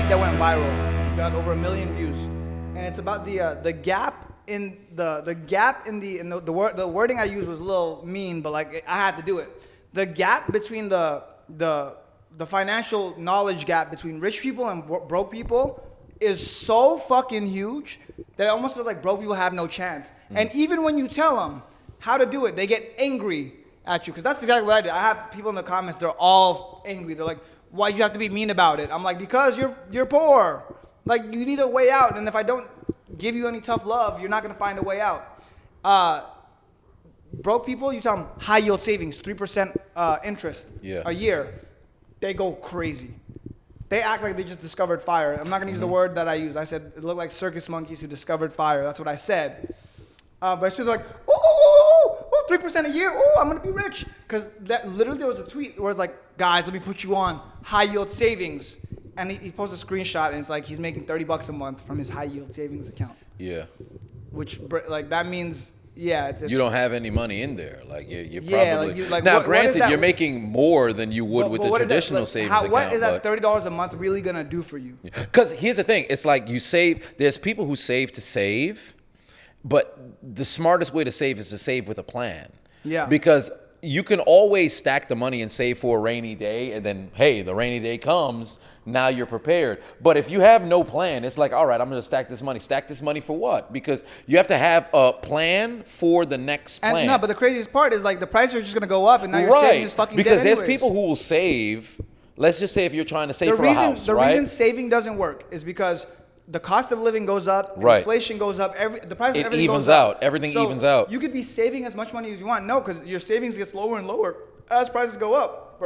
tweet that went viral. It got over 1 million views, and it's about the gap in the wording I used was a little mean, but like I had to do it. The gap between the financial knowledge gap between rich people and broke people is so fucking huge that it almost feels like broke people have no chance. And even when you tell them how to do it, they get angry at you, because that's exactly what I did. I have people in the comments, they're all angry. They're like, why'd you have to be mean about it? I'm like, because you're poor. Like, you need a way out, and if I don't give you any tough love, you're not gonna find a way out. Broke people, you tell them high yield savings, 3% interest a year, they go crazy. They act like they just discovered fire. I'm not gonna use the word that I used. I said it looked like circus monkeys who discovered fire. That's what I said. But she was like, 3% a year, I'm gonna be rich. Because that literally there was a tweet where it's like, guys, let me put you on high yield savings. And he posted a screenshot, and it's like he's making $30 a month from his high yield savings account. Yeah. Which, like, that means, it's you don't have any money in there. Like, you're probably. Now, granted, you're making more than you would with the traditional savings account. What is that $30 a month really gonna do for you? Because here's the thing, it's like you save. There's people who save to save, but the smartest way to save is to save with a plan. Yeah. Because you can always stack the money and save for a rainy day, and then, hey, the rainy day comes, now you're prepared. But if you have no plan, it's like, all right, I'm going to stack this money. Stack this money for what? Because you have to have a plan for the next plan. And no, but the craziest part is, like, the prices are just going to go up, and now your savings is fucking because dead there's people who will save. Let's just say if you're trying to save for a house, the reason saving doesn't work is because the cost of living goes up, inflation goes up, the price of everything goes up. Everything evens out. You could be saving as much money as you want. No, because your savings gets lower and lower as prices go up.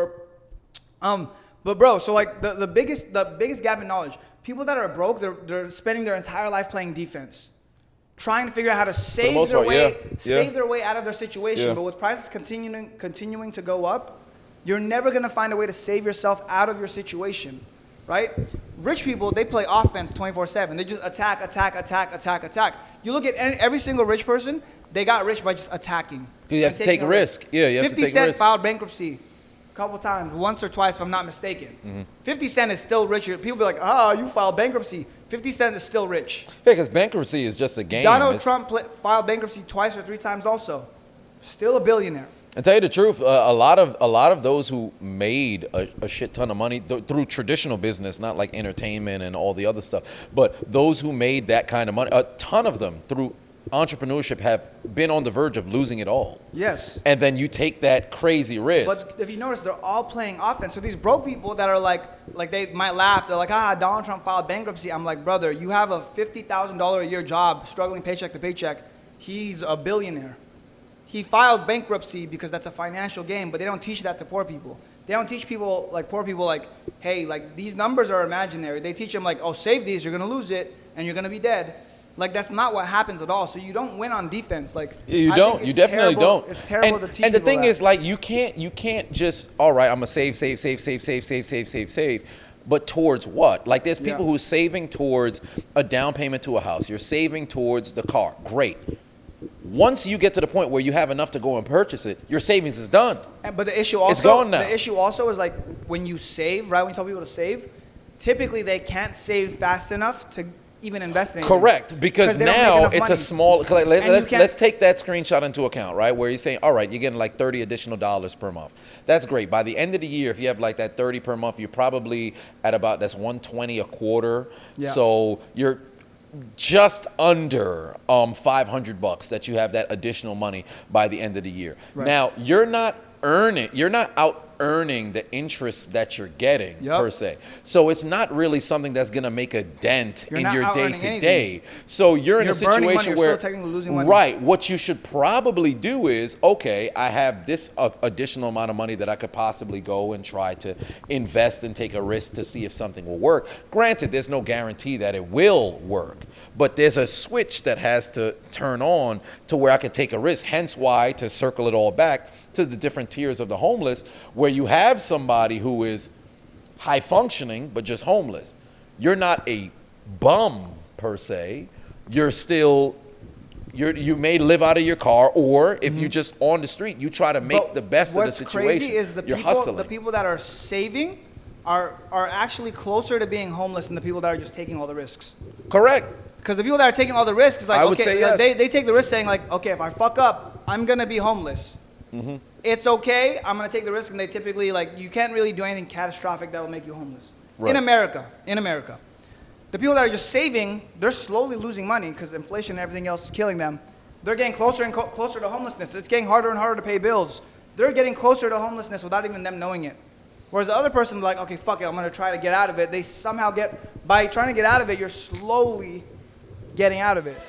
But bro, so like the biggest gap in knowledge, people that are broke, they're spending their entire life playing defense, trying to figure out how to save their way out of their situation. Yeah. But with prices continuing to go up, you're never gonna find a way to save yourself out of your situation. Right? Rich people, they play offense 24/7. They just attack. You look at every single rich person, they got rich by just attacking. You have to take a risk. Yeah, you have to take a risk. 50 Cent filed bankruptcy a couple times, once or twice if I'm not mistaken. 50 Cent is still rich. People be like, you filed bankruptcy. 50 Cent is still rich. Yeah, because bankruptcy is just a game. Donald Trump filed bankruptcy twice or 3 times also. Still a billionaire. And tell you the truth, a lot of those who made a shit ton of money through traditional business, not like entertainment and all the other stuff, but those who made that kind of money, a ton of them through entrepreneurship have been on the verge of losing it all. Yes. And then you take that crazy risk. But if you notice, they're all playing offense. So these broke people that are like they might laugh. They're like, Donald Trump filed bankruptcy. I'm like, brother, you have a $50,000 a year job, struggling paycheck to paycheck. He's a billionaire. He filed bankruptcy because that's a financial game, but they don't teach that to poor people. They don't teach people, like poor people, like, hey, like these numbers are imaginary. They teach them like, save these, you're gonna lose it, and you're gonna be dead. Like that's not what happens at all. So you don't win on defense. Like you don't. You definitely don't. It's terrible to teach. And the thing is, like, you can't just, all right, I'm gonna save. But towards what? Like there's people who are saving towards a down payment to a house. You're saving towards the car. Great. Once you get to the point where you have enough to go and purchase it, your savings is done. But the issue also, it's gone now. The issue also is like when you save, right? When you tell people to save, typically they can't save fast enough to even invest in anything. Correct, because now it's money. A small. Let's take that screenshot into account, right? Where you're saying, all right, you're getting like $30 additional per month. That's great. By the end of the year, if you have like that 30 per month, you're probably at about that's $120 a quarter. Yeah. So you're just under $500 that you have that additional money by the end of the year. Right. Now you're not out earning the interest that you're getting per se. So it's not really something that's going to make a dent in your day to day. So you're in a situation where, still technically losing money. Right, what you should probably do is, okay, I have this additional amount of money that I could possibly go and try to invest and take a risk to see if something will work. Granted, there's no guarantee that it will work, but there's a switch that has to turn on to where I can take a risk. Hence why, to circle it all back to the different tiers of the homeless, where you have somebody who is high functioning but just homeless. You're not a bum per se. You're still, you may live out of your car, or if you're just on the street, you try to make the best of the situation. What's crazy is the people that are saving are actually closer to being homeless than the people that are just taking all the risks. Correct. Because the people that are taking all the risks, like, I would say yes. they take the risk saying, like, okay, if I fuck up, I'm going to be homeless. Mm-hmm. It's okay. I'm going to take the risk. And they typically, like, you can't really do anything catastrophic that will make you homeless. Right. In America. The people that are just saving, they're slowly losing money because inflation and everything else is killing them. They're getting closer and closer to homelessness. It's getting harder and harder to pay bills. They're getting closer to homelessness without even them knowing it. Whereas the other person, like, okay, fuck it, I'm going to try to get out of it. They somehow by trying to get out of it, you're slowly getting out of it.